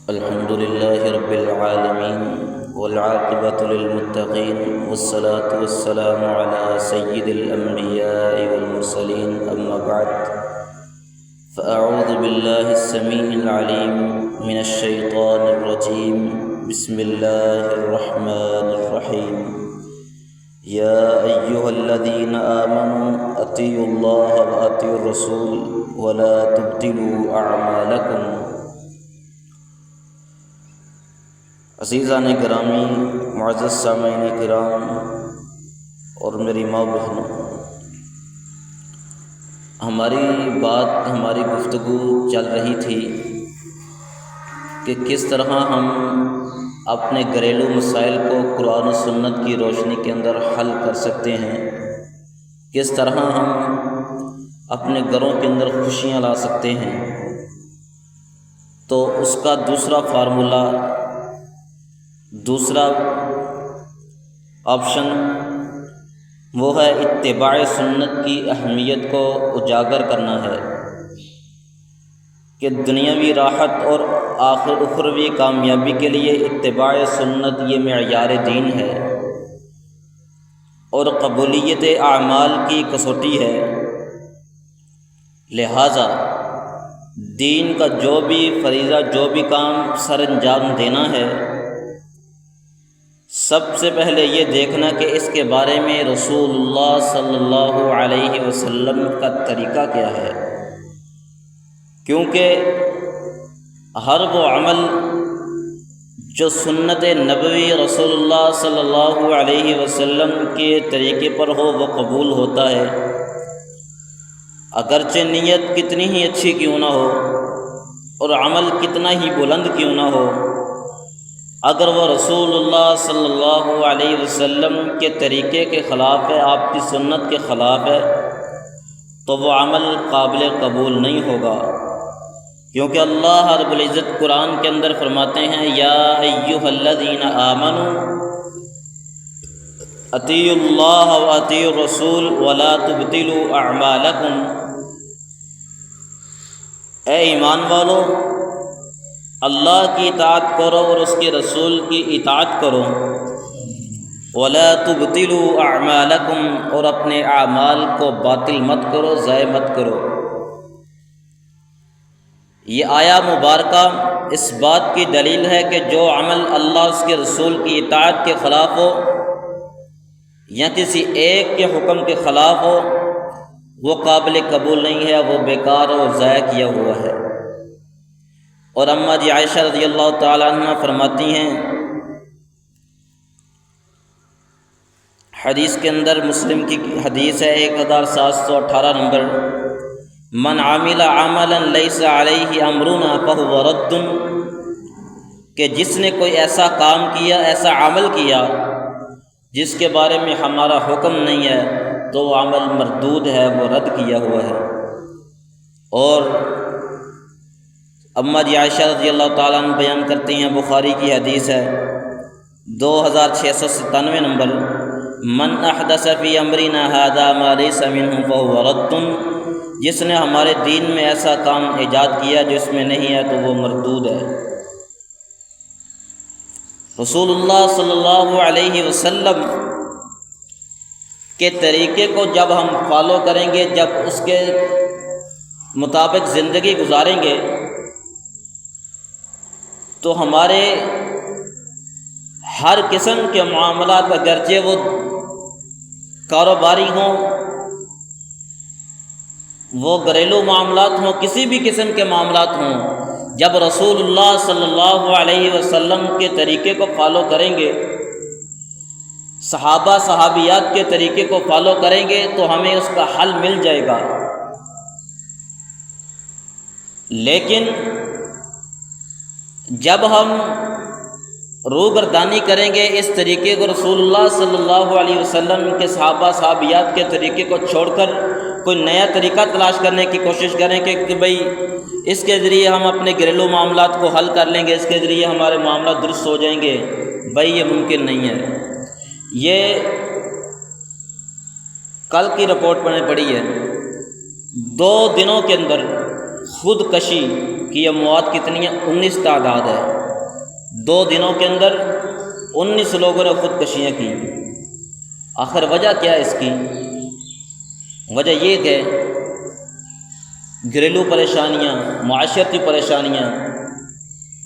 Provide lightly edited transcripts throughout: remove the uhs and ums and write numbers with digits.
الحمد لله رب العالمين والعاقبة للمتقين والصلاة والسلام على سيد الأنبياء والمرسلين أما بعد فأعوذ بالله السميع العليم من الشيطان الرجيم بسم الله الرحمن الرحيم يا أيها الذين آمنوا أطيعوا الله وأطيعوا الرسول ولا تبطلوا أعمالكم۔ عزیزان گرامی، معزز سامعین کرام اور میری ماں بہنوں، ہماری گفتگو چل رہی تھی کہ کس طرح ہم اپنے گھریلو مسائل کو قرآن و سنت کی روشنی کے اندر حل کر سکتے ہیں، کس طرح ہم اپنے گھروں کے اندر خوشیاں لا سکتے ہیں۔ تو اس کا دوسرا آپشن وہ ہے اتباع سنت کی اہمیت کو اجاگر کرنا ہے کہ دنیاوی راحت اور اخروی کامیابی کے لیے اتباع سنت یہ معیار دین ہے اور قبولیت اعمال کی کسوٹی ہے۔ لہٰذا دین کا جو بھی فریضہ، جو بھی کام سر انجام دینا ہے، سب سے پہلے یہ دیکھنا کہ اس کے بارے میں رسول اللہ صلی اللہ علیہ وسلم کا طریقہ کیا ہے، کیونکہ ہر وہ عمل جو سنت نبوی رسول اللہ صلی اللہ علیہ وسلم کے طریقے پر ہو وہ قبول ہوتا ہے، اگرچہ نیت کتنی ہی اچھی کیوں نہ ہو اور عمل کتنا ہی بلند کیوں نہ ہو، اگر وہ رسول اللہ صلی اللہ علیہ وسلم کے طریقے کے خلاف ہے، آپ کی سنت کے خلاف ہے، تو وہ عمل قابل قبول نہیں ہوگا، کیونکہ اللہ رب العزت قرآن کے اندر فرماتے ہیں یا ایھا الذین آمنوا اطیعوا اللہ واطیعوا الرسول ولا تبطلوا اعمالکم، اے ایمان والو، اللہ کی اطاعت کرو اور اس کے رسول کی اطاعت کرو، ولا تبطلوا اعمالکم، اور اپنے اعمال کو باطل مت کرو، ضائع مت کرو۔ یہ آیہ مبارکہ اس بات کی دلیل ہے کہ جو عمل اللہ اس کے رسول کی اطاعت کے خلاف ہو یا کسی ایک کے حکم کے خلاف ہو وہ قابل قبول نہیں ہے، وہ بیکار اور ضائع کیا ہوا ہے۔ اور اماں جی عائشہ رضی اللہ تعالی عنہ فرماتی ہیں، حدیث کے اندر مسلم کی حدیث ہے 1718 نمبر، من عمل عملا لیس علیہ امرنا فہو رد، کہ جس نے کوئی ایسا کام کیا، ایسا عمل کیا جس کے بارے میں ہمارا حکم نہیں ہے تو وہ عمل مردود ہے، وہ رد کیا ہوا ہے۔ اور اماں جی عائشہ رضی اللہ تعالیٰ عنہ بیان کرتی ہیں، بخاری کی حدیث ہے 2697 نمبر، من احدث فی امرنا ھذا ما لیس منہ فہو رد، جس نے ہمارے دین میں ایسا کام ایجاد کیا جو اس میں نہیں ہے تو وہ مردود ہے۔ رسول اللہ صلی اللہ علیہ وسلم کے طریقے کو جب ہم فالو کریں گے، جب اس کے مطابق زندگی گزاریں گے تو ہمارے ہر قسم کے معاملات، اگرچہ وہ کاروباری ہوں، وہ گھریلو معاملات ہوں، کسی بھی قسم کے معاملات ہوں، جب رسول اللہ صلی اللہ علیہ وسلم کے طریقے کو فالو کریں گے، صحابہ صحابیات کے طریقے کو فالو کریں گے تو ہمیں اس کا حل مل جائے گا۔ لیکن جب ہم روگردانی کریں گے اس طریقے کو، رسول اللہ صلی اللہ علیہ وسلم کے صحابہ صحابیات کے طریقے کو چھوڑ کر کوئی نیا طریقہ تلاش کرنے کی کوشش کریں کہ بھئی اس کے ذریعے ہم اپنے گھریلو معاملات کو حل کر لیں گے، اس کے ذریعے ہمارے معاملات درست ہو جائیں گے، بھئی یہ ممکن نہیں ہے۔ یہ کل کی رپورٹ میں نے پڑھی ہے، 2 دنوں کے اندر خودکشی کہ اموات کتنی ہیں؟ 19 تعداد ہے۔ 2 دنوں کے اندر 19 لوگوں نے خودکشیاں کی۔ آخر وجہ کیا ہے اس کی؟ وجہ یہ کہ گھریلو پریشانیاں، معاشرتی پریشانیاں،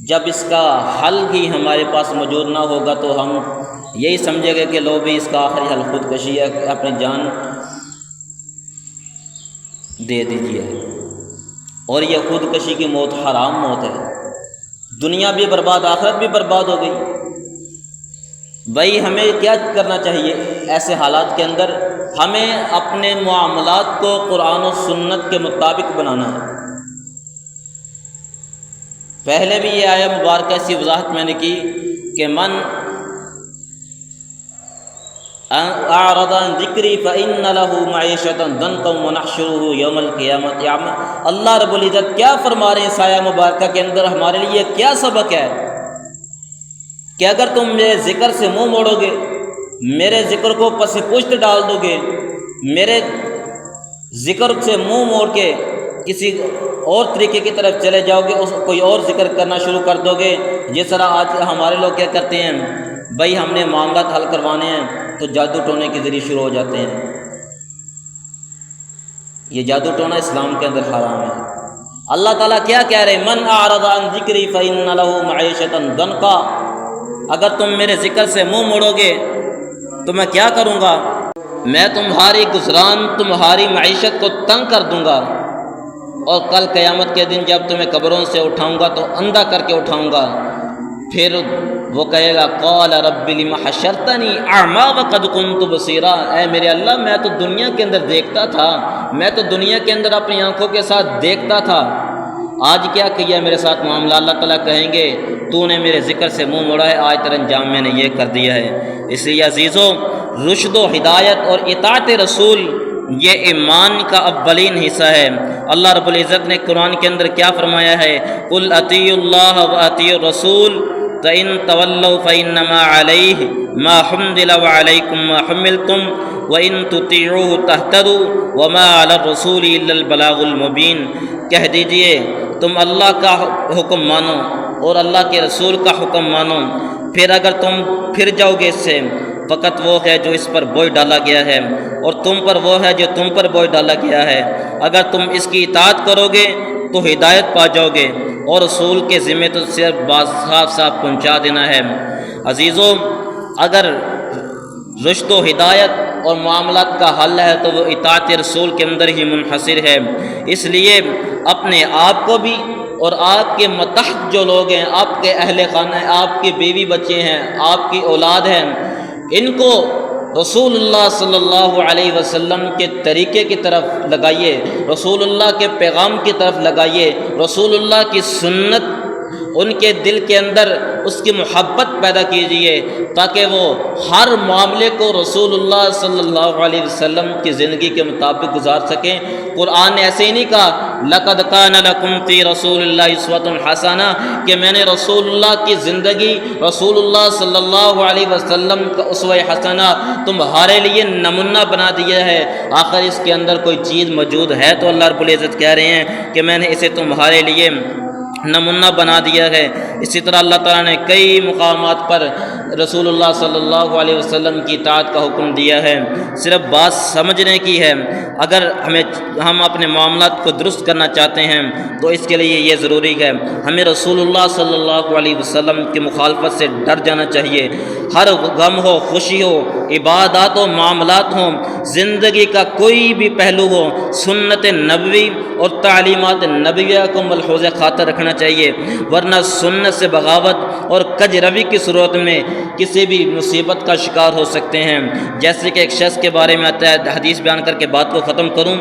جب اس کا حل ہی ہمارے پاس موجود نہ ہوگا تو ہم یہی سمجھیں گے کہ لو بھی اس کا آخری حل خودکشی ہے، اپنی جان دے دیجیے۔ اور یہ خودکشی کی موت حرام موت ہے، دنیا بھی برباد، آخرت بھی برباد ہو گئی۔ بھائی ہمیں کیا کرنا چاہیے ایسے حالات کے اندر؟ ہمیں اپنے معاملات کو قرآن و سنت کے مطابق بنانا ہے۔ پہلے بھی یہ آیہ مبارکہ ایسی وضاحت میں نے کی کہ من اعرض عن ذکری فإن له معیشۃ ضنکا ونحشرہ یوم القیامۃ اعمى۔ اللہ رب العزت کیا فرما رہے ہیں اس آیہ مبارکہ کے اندر؟ ہمارے لیے کیا سبق ہے کہ اگر تم میرے ذکر سے منہ موڑو گے، میرے ذکر کو پس پشت ڈال دو گے، میرے ذکر سے منہ موڑ کے کسی اور طریقے کی طرف چلے جاؤ گے، کوئی اور ذکر کرنا شروع کر دو گے، جس طرح آج ہمارے لوگ کیا کرتے ہیں، بھائی ہم نے معاملات حل کروانے ہیں تو جادو ٹونے کے ذریعے شروع ہو جاتے ہیں۔ یہ جادو ٹونا اسلام کے اندر حرام ہے۔ اللہ تعالیٰ کیا کہہ رہے ہیں؟ من اعرض عن ذکری فإن له معیشۃ ضنکا۔ اگر تم میرے ذکر سے منہ موڑو گے تو میں کیا کروں گا؟ میں تمہاری گزران، تمہاری معیشت کو تنگ کر دوں گا، اور کل قیامت کے دن جب تمہیں قبروں سے اٹھاؤں گا تو اندھا کر کے اٹھاؤں گا۔ پھر وہ کہے گا قال رب لم حشرتنی اعمی وقد كنت بصیرا۔ اے میرے اللہ، میں تو دنیا کے اندر دیکھتا تھا، میں تو دنیا کے اندر اپنی آنکھوں کے ساتھ دیکھتا تھا، آج کیا کیا میرے ساتھ معاملہ؟ اللہ تعالیٰ کہیں گے تو نے میرے ذکر سے منہ موڑا ہے، آج تیرا انجام میں نے یہ کر دیا ہے۔ اس لیے عزیزو، رشد و ہدایت اور اطاعت رسول یہ ایمان کا اولین حصہ ہے۔ اللہ رب العزت نے قرآن کے اندر کیا فرمایا ہے؟ قل اطیعوا اللہ واطیعوا الرسول فإن تولوا فإنما علیہ ما حمل وعلیکم ما حملتم وإن تطیعوہ تہتدوا وما علی الرسول الا البلاغ المبین۔ کہہ دیجئے تم اللہ کا حکم مانو اور اللہ کے رسول کا حکم مانو، پھر اگر تم پھر جاؤ گے اس سے، فقط وہ ہے جو اس پر بوجھ ڈالا گیا ہے، اور تم پر وہ ہے جو تم پر بوجھ ڈالا گیا ہے۔ اگر تم اس کی اطاعت کرو گے تو ہدایت پا جاؤ گے، اور رسول کے ذمہ تو صرف بات صاف صاف پہنچا دینا ہے۔ عزیزو، اگر رشد و ہدایت اور معاملات کا حل ہے تو وہ اطاعت رسول کے اندر ہی منحصر ہے۔ اس لیے اپنے آپ کو بھی اور آپ کے متحد جو لوگ ہیں، آپ کے اہل خانہ ہیں، آپ کے بیوی بچے ہیں، آپ کی اولاد ہیں، ان کو رسول اللہ صلی اللہ علیہ وسلم کے طریقے کی طرف لگائیے، رسول اللہ کے پیغام کی طرف لگائیے، رسول اللہ کی سنت ان کے دل کے اندر اس کی محبت پیدا کیجیے، تاکہ وہ ہر معاملے کو رسول اللہ صلی اللہ علیہ وسلم کی زندگی کے مطابق گزار سکیں۔ قرآن نے ایسے ہی نہیں کہا لَقَدْ كَانَ لَكُمْ فِي رَسُولِ اللَّهِ أُسْوَةٌ حَسَنَةٌ کہ میں نے رسول اللہ کی زندگی، رسول اللہ صلی اللہ علیہ وسلم کا اسوہ حسنہ تمہارے لیے نمونہ بنا دیا ہے۔ آخر اس کے اندر کوئی چیز موجود ہے تو اللہ رب العزت کہہ رہے ہیں کہ میں نے اسے تمہارے لیے نمونہ بنا دیا ہے۔ اسی طرح اللہ تعالیٰ نے کئی مقامات پر رسول اللہ صلی اللہ علیہ وسلم کی اطاعت کا حکم دیا ہے۔ صرف بات سمجھنے کی ہے۔ اگر ہم اپنے معاملات کو درست کرنا چاہتے ہیں تو اس کے لیے یہ ضروری ہے ہمیں رسول اللہ صلی اللہ علیہ وسلم کی مخالفت سے ڈر جانا چاہیے۔ ہر غم ہو، خوشی ہو، عبادات و معاملات ہوں، زندگی کا کوئی بھی پہلو ہو، سنت نبوی اور تعلیمات نبویہ کو ملحوظ خاطر رکھنا چاہیے، ورنہ سنت سے بغاوت اور کج روی کی صورت میں کسی بھی مصیبت کا شکار ہو سکتے ہیں۔ جیسے کہ ایک شخص کے بارے میں آتا ہے، حدیث بیان کر کے بات کو ختم کروں،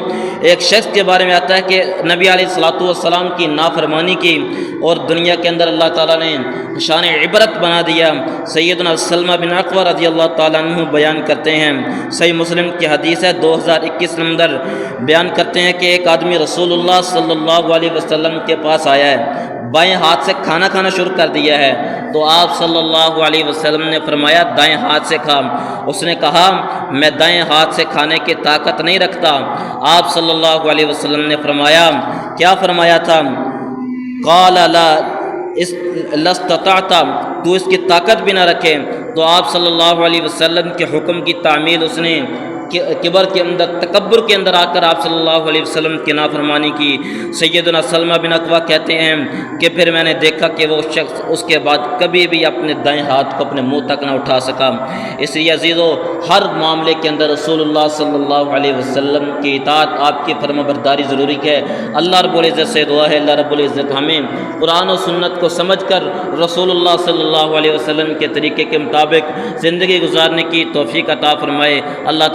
ایک شخص کے بارے میں آتا ہے کہ نبی علیہ الصلوۃ والسلام کی نافرمانی کی اور دنیا کے اندر اللہ تعالیٰ نے شان عبرت بنا دیا۔ سیدنا سلمہ بن اقوع رضی اللہ تعالیٰ عنہ بیان کرتے ہیں، صحیح مسلم کی حدیث ہے 2021 نمبر، بیان کرتے ہیں کہ ایک آدمی رسول اللہ صلی اللہ علیہ وسلم کے پاس آیا ہے، بائیں ہاتھ سے کھانا کھانا شروع کر دیا ہے، تو آپ صلی اللہ علیہ وسلم نے فرمایا دائیں ہاتھ سے کھا۔ اس نے کہا میں دائیں ہاتھ سے کھانے کی طاقت نہیں رکھتا۔ آپ صلی اللہ علیہ وسلم نے فرمایا، کیا فرمایا تھا؟ قال لا لستطعت، تو اس کی طاقت بھی نہ رکھے۔ تو آپ صلی اللہ علیہ وسلم کے حکم کی تعمیل اس نے کبر کے اندر، تکبر کے اندر آ کر آپ صلی اللہ علیہ وسلم کی نافرمانی کی۔ سیدنا سلمہ بن اکوع کہتے ہیں کہ پھر میں نے دیکھا کہ وہ شخص اس کے بعد کبھی بھی اپنے دائیں ہاتھ کو اپنے منہ تک نہ اٹھا سکا۔ اس لیے عزیزو، ہر معاملے کے اندر رسول اللہ صلی اللہ علیہ وسلم کی اطاعت، آپ کی فرما برداری ضروری ہے۔ اللہ رب العزت سے دعا ہے اللہ رب العزت ہمیں قرآن و سنت کو سمجھ کر رسول اللہ صلی اللہ علیہ وسلم کے طریقے کے مطابق زندگی گزارنے کی توفیق عطا فرمائے۔ اللہ تعالیٰ